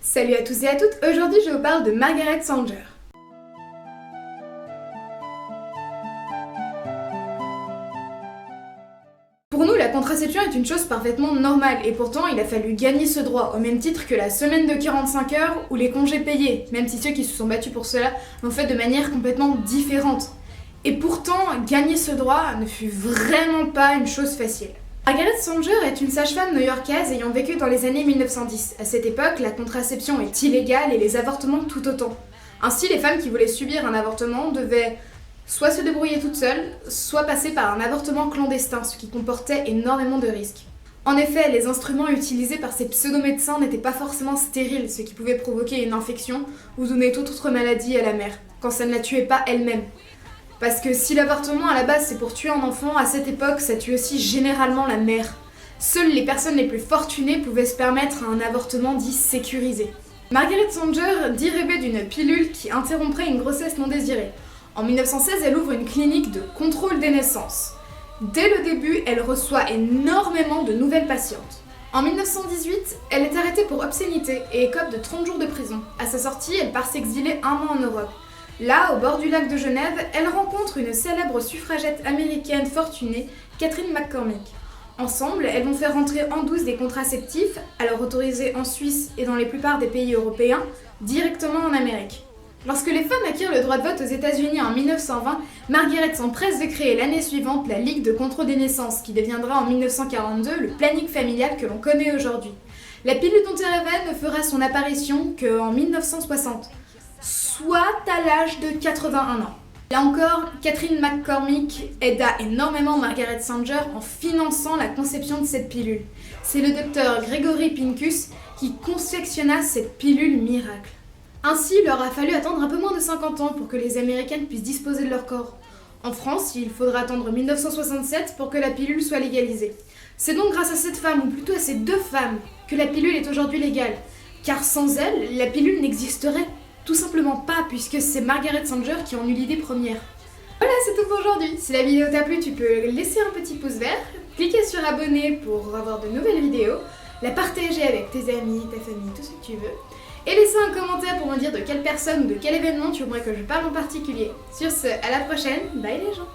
Salut à tous et à toutes, aujourd'hui je vous parle de Margaret Sanger. Pour nous, la contraception est une chose parfaitement normale et pourtant il a fallu gagner ce droit, au même titre que la semaine de 45 heures ou les congés payés, même si ceux qui se sont battus pour cela l'ont fait de manière complètement différente. Et pourtant, gagner ce droit ne fut vraiment pas une chose facile. Margaret Sanger est une sage-femme new-yorkaise ayant vécu dans les années 1910. À cette époque, la contraception est illégale et les avortements tout autant. Ainsi, les femmes qui voulaient subir un avortement devaient soit se débrouiller toutes seules, soit passer par un avortement clandestin, ce qui comportait énormément de risques. En effet, les instruments utilisés par ces pseudo-médecins n'étaient pas forcément stériles, ce qui pouvait provoquer une infection ou donner toute autre maladie à la mère, quand ça ne la tuait pas elle-même. Parce que si l'avortement à la base c'est pour tuer un enfant, à cette époque ça tue aussi généralement la mère. Seules les personnes les plus fortunées pouvaient se permettre un avortement dit sécurisé. Margaret Sanger dit rêver d'une pilule qui interromprait une grossesse non désirée. En 1916, elle ouvre une clinique de contrôle des naissances. Dès le début, elle reçoit énormément de nouvelles patientes. En 1918, elle est arrêtée pour obscénité et écope de 30 jours de prison. À sa sortie, elle part s'exiler un mois en Europe. Là, au bord du lac de Genève, elle rencontre une célèbre suffragette américaine fortunée, Catherine McCormick. Ensemble, elles vont faire rentrer en douce des contraceptifs, alors autorisés en Suisse et dans la plupart des pays européens, directement en Amérique. Lorsque les femmes acquièrent le droit de vote aux États-Unis en 1920, Margaret s'empresse de créer l'année suivante la Ligue de contrôle des naissances, qui deviendra en 1942 le planning familial que l'on connaît aujourd'hui. La pilule dont elle rêvait ne fera son apparition qu'en 1960. Soit à l'âge de 81 ans. Là encore, Catherine McCormick aida énormément Margaret Sanger en finançant la conception de cette pilule. C'est le docteur Gregory Pincus qui confectionna cette pilule miracle. Ainsi, il leur a fallu attendre un peu moins de 50 ans pour que les Américaines puissent disposer de leur corps. En France, il faudra attendre 1967 pour que la pilule soit légalisée. C'est donc grâce à cette femme, ou plutôt à ces deux femmes, que la pilule est aujourd'hui légale. Car sans elle, la pilule n'existerait tout simplement pas, puisque c'est Margaret Sanger qui en eut l'idée première. Voilà, c'est tout pour aujourd'hui. Si la vidéo t'a plu, tu peux laisser un petit pouce vert, cliquer sur abonner pour avoir de nouvelles vidéos, la partager avec tes amis, ta famille, tout ce que tu veux, et laisser un commentaire pour me dire de quelle personne ou de quel événement tu aimerais que je parle en particulier. Sur ce, à la prochaine, bye les gens!